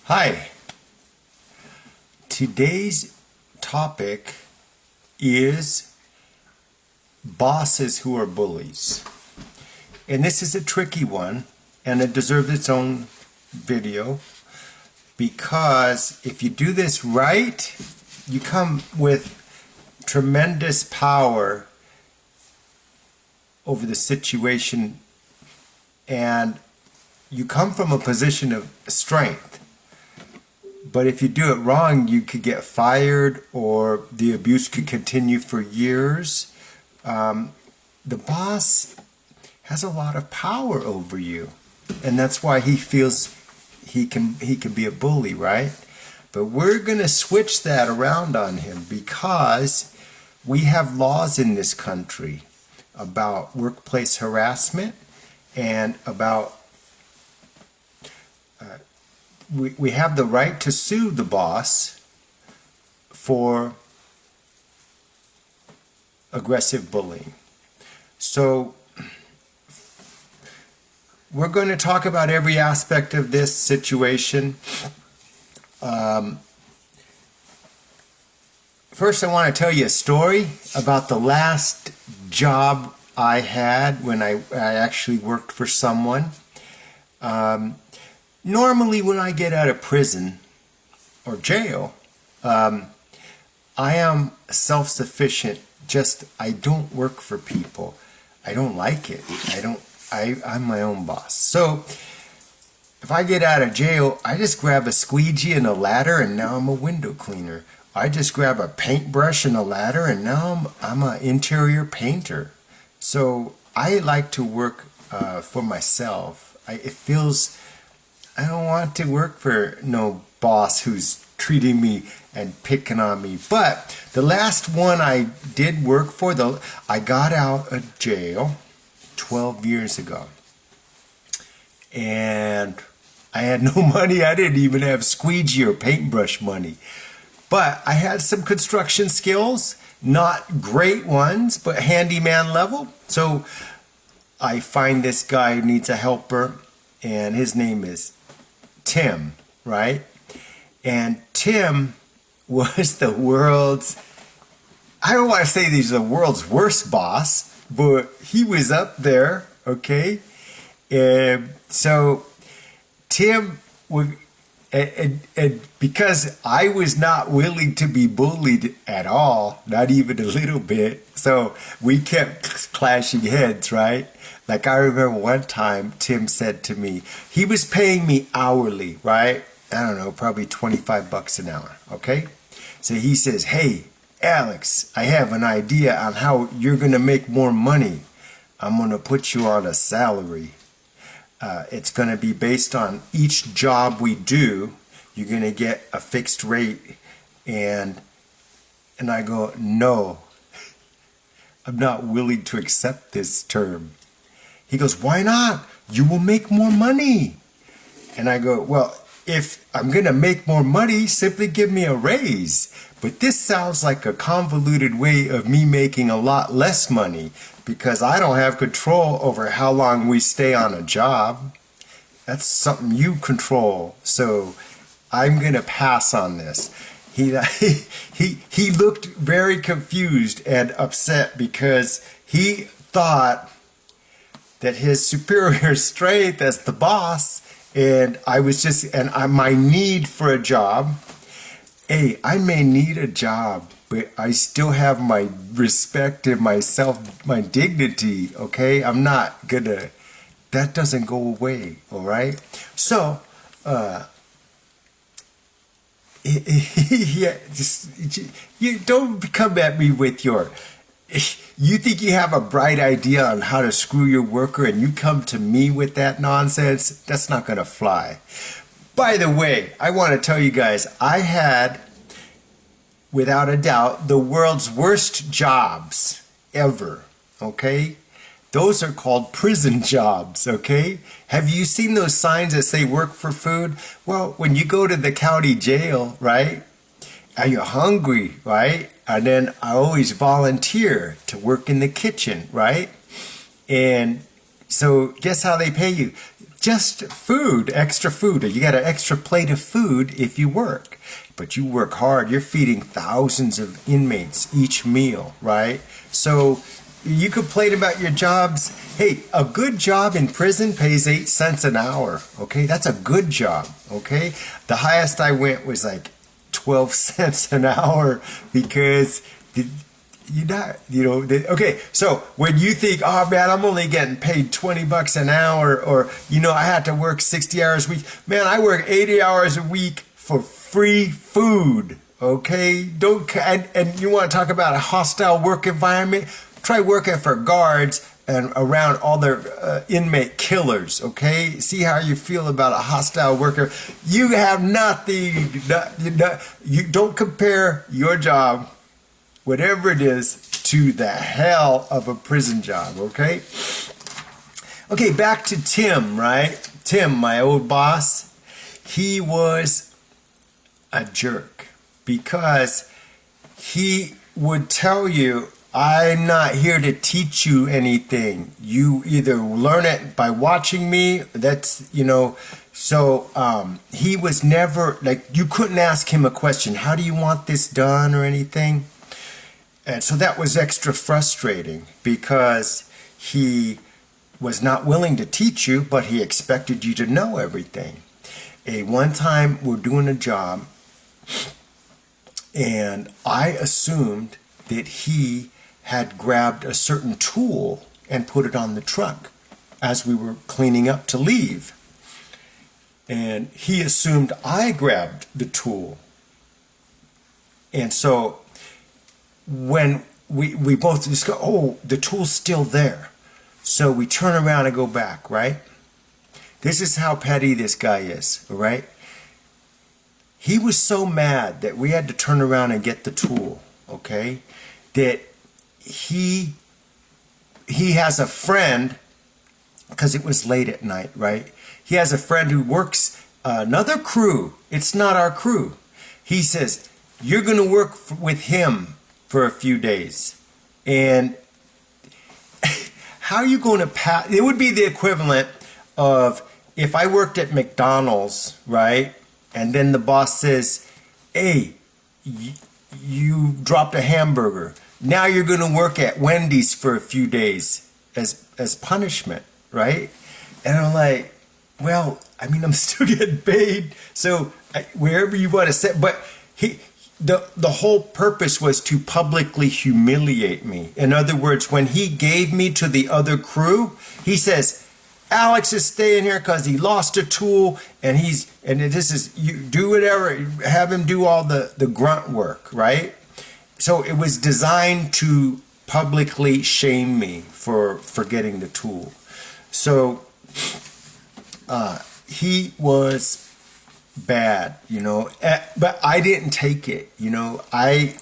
Hi, today's topic is bosses who are bullies. And this is a tricky one, and it deserves its own video, because if you do this right, you come with tremendous power over the situation, and you come from a position of strength. But if you do it wrong, you could get fired, or the abuse could continue for years. The boss has a lot of power over you, and that's why he feels he can be a bully, right? But we're going to switch that around on him, because we have laws in this country about workplace harassment and about we have the right to sue the boss for aggressive bullying. So we're going to talk about every aspect of this situation. First, I want to tell you a story about the last job I had when I actually worked for someone. Normally, when I get out of prison or jail, I am self-sufficient. I don't work for people. I don't like it. I'm my own boss. So if I get out of jail, I just grab a squeegee and a ladder, and now I'm a window cleaner. I just grab a paintbrush and a ladder, and now I'm an interior painter. So I like to work for myself. I don't want to work for no boss who's treating me and picking on me. But the last one I did work for, I got out of jail 12 years ago. And I had no money. I didn't even have squeegee or paintbrush money. But I had some construction skills, not great ones, but handyman level. So I find this guy who needs a helper, and his name is Tim, right? And Tim was the world's, I don't want to say he's the world's worst boss, but he was up there, okay? And so Tim would, and because I was not willing to be bullied at all, not even a little bit, so we kept clashing heads, right? Like, I remember one time Tim said to me, he was paying me hourly, right? I don't know, probably 25 bucks an hour, okay? So he says, "Hey, Alex, I have an idea on how you're going to make more money. I'm going to put you on a salary. It's going to be based on each job we do. You're going to get a fixed rate." And I go, "No, I'm not willing to accept this term." He goes, "Why not? You will make more money." And I go, "Well, if I'm going to make more money, simply give me a raise." But this sounds like a convoluted way of me making a lot less money, because I don't have control over how long we stay on a job. That's something you control. So I'm going to pass on this. He looked very confused and upset, because he thought that his superior strength as the boss, and my need for a job. Hey, I may need a job, but I still have my respect and myself, my dignity, okay? I'm not gonna, that doesn't go away, all right? So, yeah, you don't come at me with your, you think you have a bright idea on how to screw your worker, and you come to me with that nonsense? That's not going to fly. By the way, I want to tell you guys, I had, without a doubt, the world's worst jobs ever, okay? Those are called prison jobs, okay? Have you seen those signs that say work for food? Well, when you go to the county jail, right, and you're hungry, right? And then I always volunteer to work in the kitchen, right? And so guess how they pay you? just food, extra food. You got an extra plate of food if you work. But you work hard. You're feeding thousands of inmates each meal, right? So you complain about your jobs. Hey, a good job in prison pays 8 cents an hour. Okay, that's a good job. Okay, the highest I went was like 12 cents an hour because okay, so when you think, oh man, I'm only getting paid $20 an hour, or I had to work 60 hours a week. Man, I work 80 hours a week for free food. Okay, and you want to talk about a hostile work environment? Try working for guards and around all their inmate killers, okay? See how you feel about a hostile worker. You have nothing. You don't compare your job, whatever it is, to the hell of a prison job, okay? Okay, back to Tim, right? Tim, my old boss, he was a jerk because he would tell you, I'm not here to teach you anything. You either learn it by watching me. So he was never, like, you couldn't ask him a question. How do you want this done or anything? And so that was extra frustrating because he was not willing to teach you, but he expected you to know everything. One time we're doing a job and I assumed that he had grabbed a certain tool and put it on the truck as we were cleaning up to leave. And he assumed I grabbed the tool. And so when we both just go, oh, the tool's still there. So we turn around and go back, right? This is how petty this guy is, all right? He was so mad that we had to turn around and get the tool, okay? That he has a friend, because it was late at night, right? He has a friend who works another crew. It's not our crew. He says, you're going to work with him for a few days. And how are you going to pass? It would be the equivalent of if I worked at McDonald's, right? And then the boss says, hey, you dropped a hamburger. Now you're going to work at Wendy's for a few days as punishment, right? And I'm like, well, I mean, I'm still getting paid. So wherever you want to set, but the whole purpose was to publicly humiliate me. In other words, when he gave me to the other crew, he says, Alex is staying here because he lost a tool, and this is, you do whatever, have him do all the grunt work, right? So it was designed to publicly shame me for forgetting the tool. So he was bad, but I didn't take it. I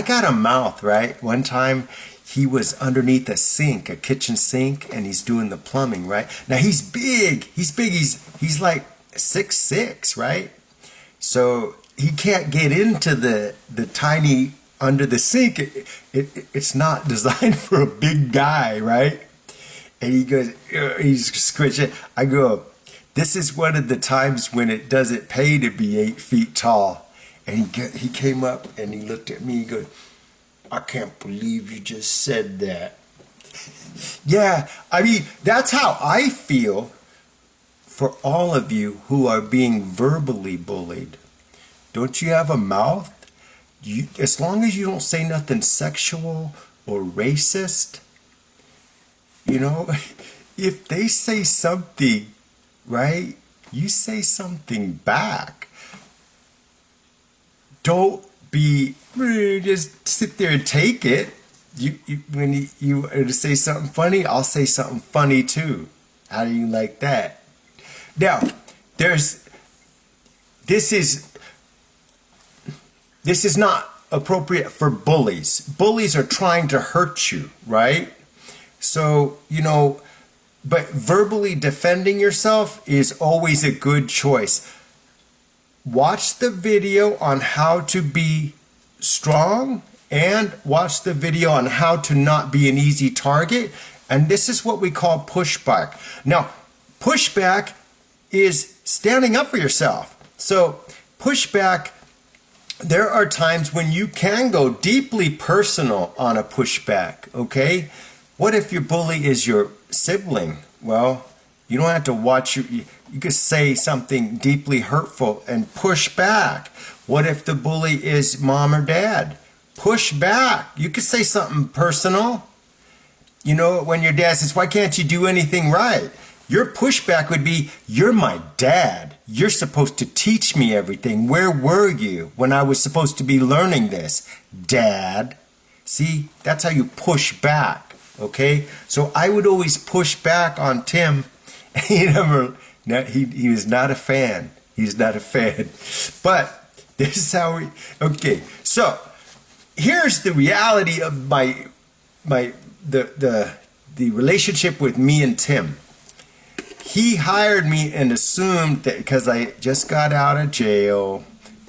got a mouth, right? One time he was underneath a kitchen sink, and he's doing the plumbing, right? Now he's big, he's like 6'6", right? So he can't get into the tiny under the sink. It's not designed for a big guy, right? And he goes, he's squishing. I go, this is one of the times when it doesn't pay to be 8 feet tall. And he came up and he looked at me. He goes, I can't believe you just said that. Yeah, I mean, that's how I feel for all of you who are being verbally bullied. Don't you have a mouth? As long as you don't say nothing sexual or racist, if they say something, right, you say something back. Don't just sit there and take it. When you say something funny, I'll say something funny too. How do you like that? Now, this is not appropriate for bullies. Bullies are trying to hurt you, right? So, but verbally defending yourself is always a good choice. Watch the video on how to be strong and watch the video on how to not be an easy target. And this is what we call pushback. Now, Pushback is standing up for yourself. So pushback, there are times when you can go deeply personal on a pushback, okay? What if your bully is your sibling? Well, you don't have to watch you could say something deeply hurtful and push back. What if the bully is mom or dad? Push back. You could say something personal. You know, when your dad says, why can't you do anything right? Your pushback would be, you're my dad. You're supposed to teach me everything. Where were you when I was supposed to be learning this? Dad. See, that's how you push back, okay? So I would always push back on Tim. He was not a fan. He's not a fan. But this is how okay. So here's the reality of the relationship with me and Tim. He hired me and assumed that because I just got out of jail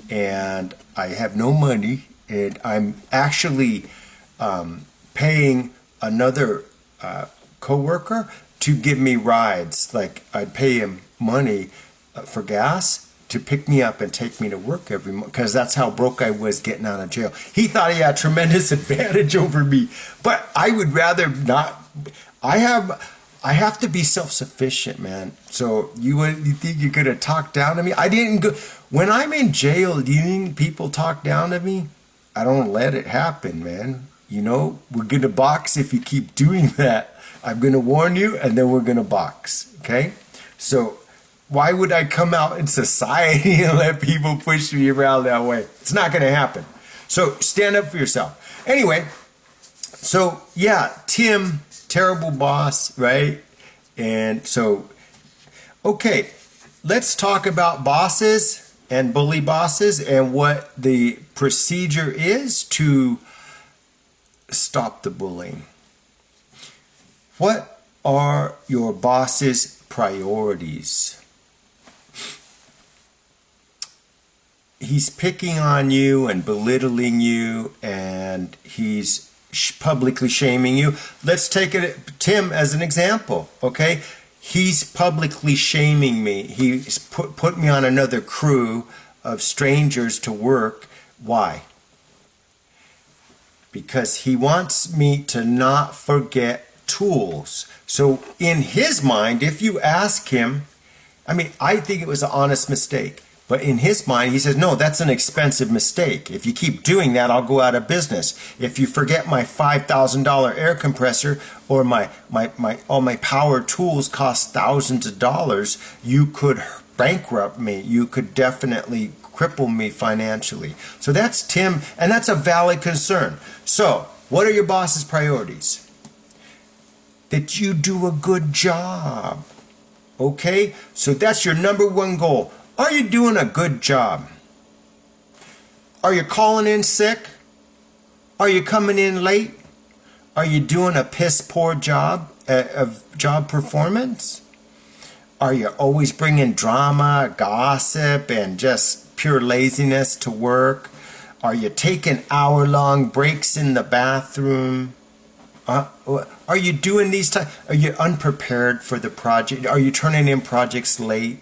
and I have no money and I'm actually paying another coworker to give me rides. Like I'd pay him money for gas to pick me up and take me to work every month because that's how broke I was getting out of jail. He thought he had tremendous advantage over me, but I would rather not. I have to be self-sufficient, man. So you think you could have talked down to me? I didn't go. When I'm in jail, do you think people talk down to me? I don't let it happen, man. You know, we're going to box if you keep doing that. I'm going to warn you, and then we're going to box, okay? So why would I come out in society and let people push me around that way? It's not going to happen. So stand up for yourself. Anyway, so yeah, Tim, terrible boss, right? And so, okay, let's talk about bosses and bully bosses and what the procedure is to stop the bullying. What are your boss's priorities? He's picking on you and belittling you, and he's publicly shaming you. Let's take Tim as an example, okay? He's publicly shaming me. He's put me on another crew of strangers to work. Why? Because he wants me to not forget tools. So in his mind, if you ask him, I mean, I think it was an honest mistake. But in his mind, he says, no, that's an expensive mistake. If you keep doing that, I'll go out of business. If you forget my $5,000 air compressor or all my power tools cost thousands of dollars, you could bankrupt me. You could definitely cripple me financially. So that's Tim, and that's a valid concern. So what are your boss's priorities? That you do a good job. Okay? So that's your number one goal. Are you doing a good job? Are you calling in sick? Are you coming in late? Are you doing a piss poor job of job performance? Are you always bringing drama, gossip, and just pure laziness to work? Are you taking hour-long breaks in the bathroom? Are you doing these times? Are you unprepared for the project? Are you turning in projects late?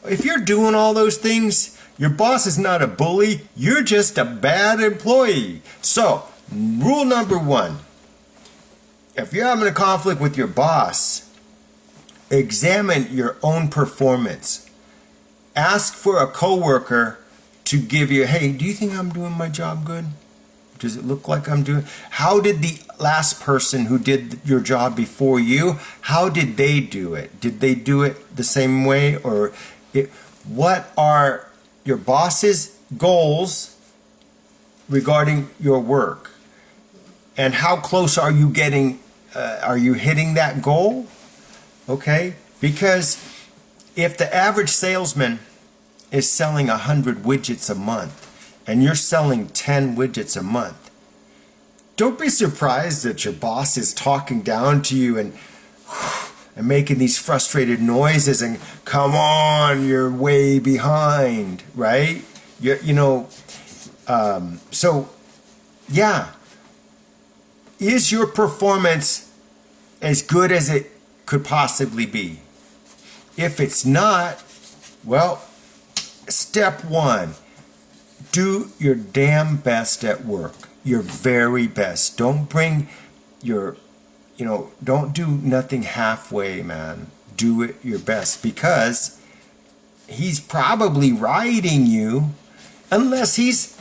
If you're doing all those things, your boss is not a bully. You're just a bad employee. So, rule number one, if you're having a conflict with your boss, examine your own performance. Ask for a coworker to give you, hey, do you think I'm doing my job good? Does it look like I'm doing? How did the last person who did your job before you, how did they do it? Did they do it the same way? Or what are your boss's goals regarding your work? And how close are you getting, are you hitting that goal? Okay, because if the average salesman is selling 100 widgets a month and you're selling 10 widgets a month, don't be surprised that your boss is talking down to you and making these frustrated noises and come on, you're way behind, right? So yeah, is your performance as good as it could possibly be? If it's not, well, step one, do your damn best at work. Your very best. Don't bring your, don't do nothing halfway, man. Do it your best, because he's probably riding you, unless he's,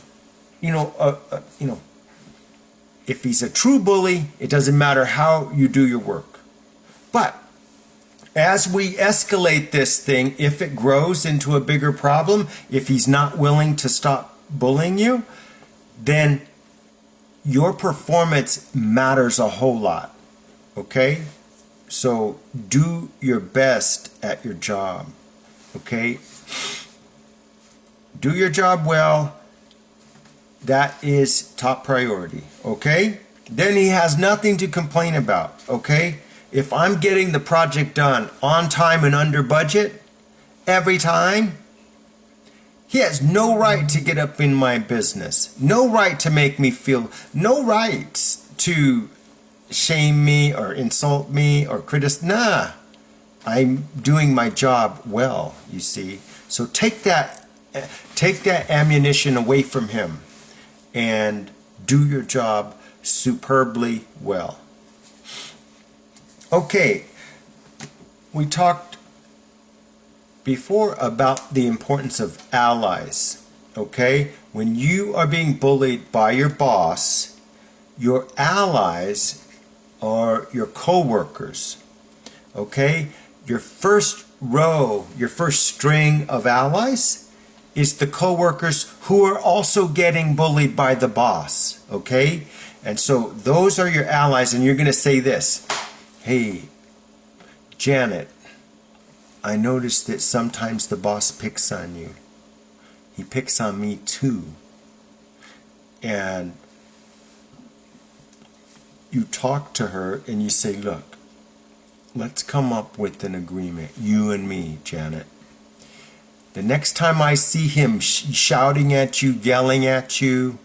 if he's a true bully, it doesn't matter how you do your work. But as we escalate this thing, if it grows into a bigger problem, if he's not willing to stop bullying you, then your performance matters a whole lot. Okay? So do your best at your job. Okay? Do your job well. That is top priority. Okay? Then he has nothing to complain about. Okay? If I'm getting the project done on time and under budget every time, he has no right to get up in my business. No right to make me feel, no right to shame me or insult me or criticize. Nah, I'm doing my job well, you see. So take that ammunition away from him and do your job superbly well. Okay, we talked before about the importance of allies. Okay, when you are being bullied by your boss, your allies are your co-workers. Okay, your first row, your first string of allies is the co-workers who are also getting bullied by the boss. Okay, and so those are your allies, and you're going to say this: hey, Janet, I noticed that sometimes the boss picks on you. He picks on me too. And you talk to her and you say, look, let's come up with an agreement, you and me, Janet. The next time I see him shouting at you, yelling at you,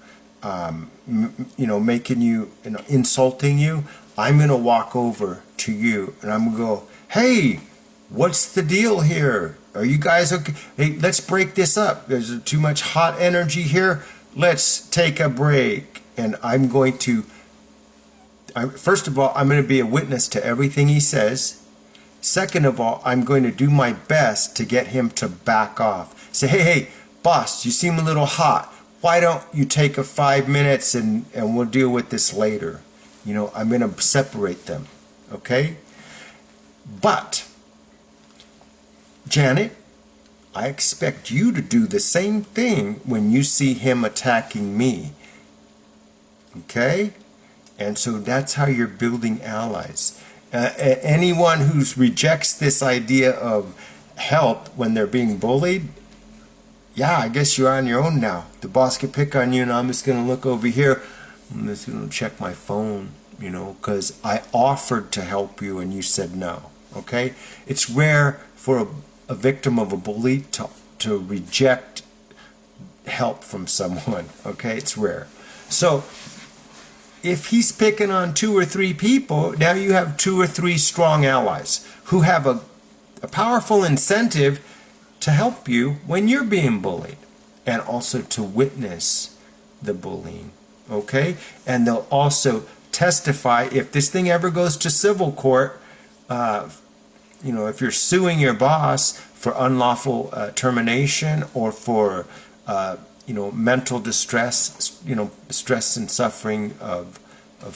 making you, insulting you, I'm going to walk over to you and I'm going to go, hey, what's the deal here? Are you guys okay? Hey, let's break this up. There's too much hot energy here. Let's take a break. And I'm going to, first of all, I'm going to be a witness to everything he says. Second of all, I'm going to do my best to get him to back off. Say, hey, boss, you seem a little hot. Why don't you take 5 minutes and we'll deal with this later. I'm going to separate them. Okay? But, Janet, I expect you to do the same thing when you see him attacking me. Okay? And so that's how you're building allies. Anyone who rejects this idea of help when they're being bullied, yeah, I guess you're on your own now. The boss can pick on you, and I'm just going to look over here. I'm just going to check my phone, because I offered to help you and you said no. Okay? It's rare for a victim of a bully to reject help from someone. Okay? It's rare. So, if he's picking on 2 or 3 people, now you have 2 or 3 strong allies who have a powerful incentive to help you when you're being bullied, and also to witness the bullying. Okay? And they'll also testify if this thing ever goes to civil court. If you're suing your boss for unlawful termination or for mental distress, stress and suffering of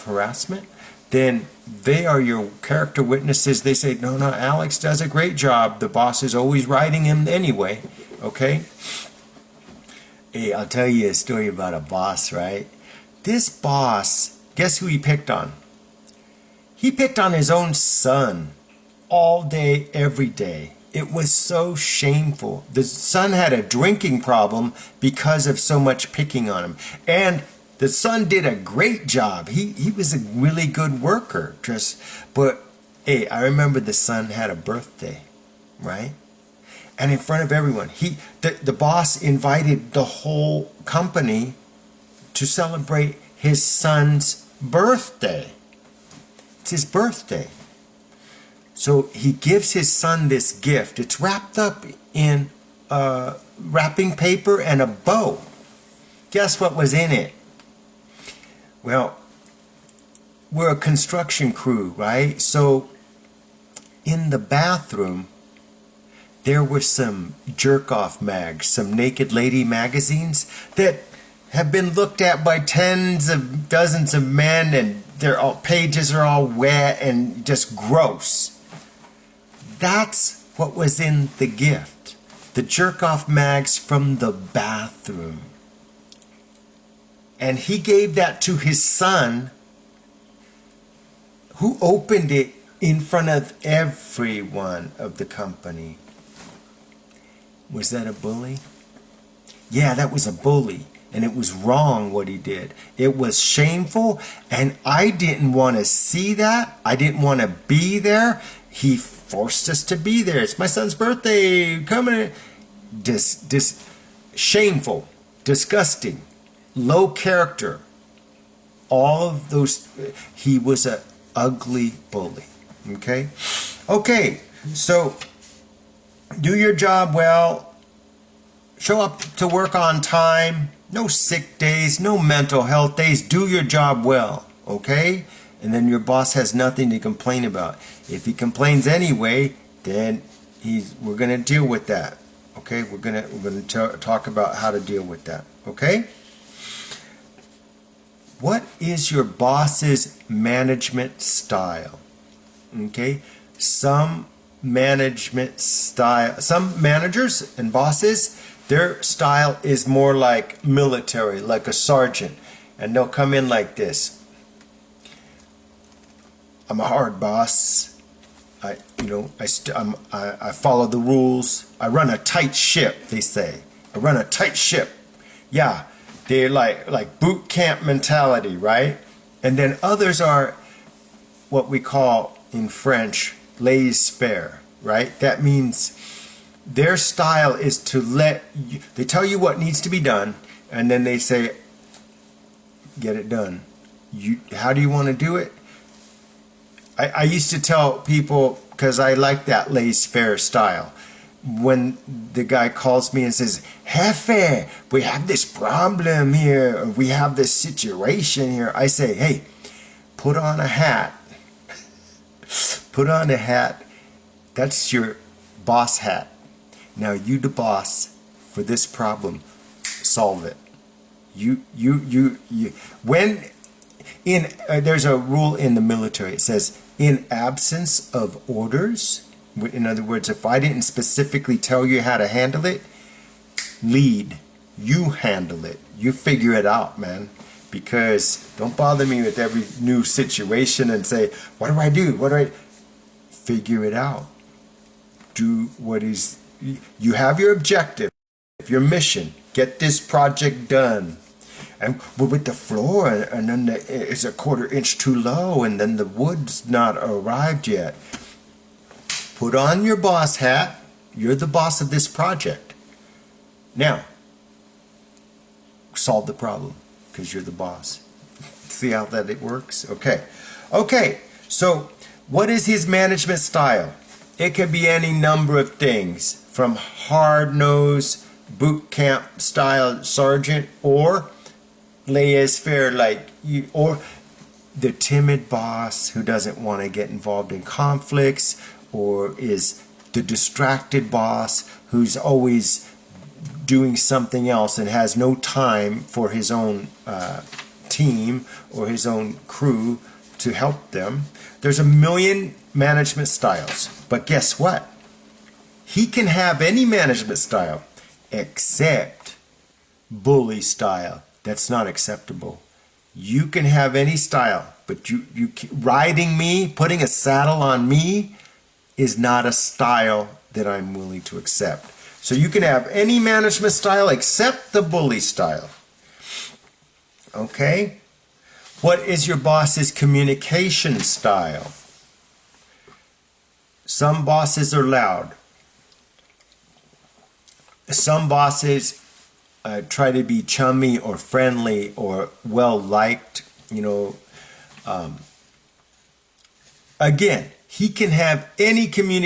harassment, then they are your character witnesses. They say, no, Alex does a great job. The boss is always riding him anyway. Okay? Hey, I'll tell you a story about a boss, right? This boss, guess who he picked on? He picked on his own son all day, every day. It was so shameful. The son had a drinking problem because of so much picking on him. And the son did a great job. He was a really good worker. But, hey, I remember the son had a birthday, right? And in front of everyone, the boss invited the whole company to celebrate his son's birthday. It's his birthday. So he gives his son this gift. It's wrapped up in wrapping paper and a bow. Guess what was in it? Well, we're a construction crew, right? So in the bathroom, there were some jerk-off mags, some naked lady magazines that have been looked at by dozens of men, and pages are all wet and just gross. That's what was in the gift. The jerk-off mags from the bathroom. And he gave that to his son, who opened it in front of everyone of the company. Was that a bully? Yeah, that was a bully. And it was wrong what he did. It was shameful, and I didn't want to see that. I didn't want to be there. He forced us to be there. It's my son's birthday. Come in. Shameful, disgusting, low character. All of those. He was an ugly bully. Okay, so do your job well. Show up to work on time. No sick days, no mental health days. Do your job well, okay? And then your boss has nothing to complain about. If he complains anyway, then we're going to deal with that, okay? We're going to talk about how to deal with that, okay? What is your boss's management style? Okay? Some managers and bosses, their style is more like military, like a sergeant, and they'll come in like this. I'm a hard boss. I follow the rules. I run a tight ship, they say. I run a tight ship. Yeah, they're like boot camp mentality, right? And then others are what we call in French laissez-faire, right? That means their style is to they tell you what needs to be done, and then they say, get it done. How do you want to do it? I used to tell people, because I like that laissez-faire style, when the guy calls me and says, Jefe, we have this problem here, or we have this situation here, I say, hey, put on a hat. Put on a hat. That's your boss hat. Now you the boss for this problem. Solve it. There's a rule in the military. It says, in absence of orders, in other words, if I didn't specifically tell you how to handle it, lead. You handle it. You figure it out, man. Because don't bother me with every new situation and say, what do I do? Figure it out. Do what is... You have your objective, your mission. Get this project done. And we're with the floor, and then it's a 1/4 inch too low, and then the wood's not arrived yet. Put on your boss hat. You're the boss of this project. Now, solve the problem, because you're the boss. See how that it works? Okay, so what is his management style? It could be any number of things, from hard-nosed boot camp style sergeant, or laissez-faire or the timid boss who doesn't want to get involved in conflicts, or is the distracted boss who's always doing something else and has no time for his own team or his own crew to help them. There's a million management styles, but guess what? He can have any management style except bully style. That's not acceptable. You can have any style, but you riding me, putting a saddle on me, is not a style that I'm willing to accept. So you can have any management style except the bully style. Okay? What is your boss's communication style? Some bosses are loud. Some bosses try to be chummy or friendly or well-liked, Again, he can have any communication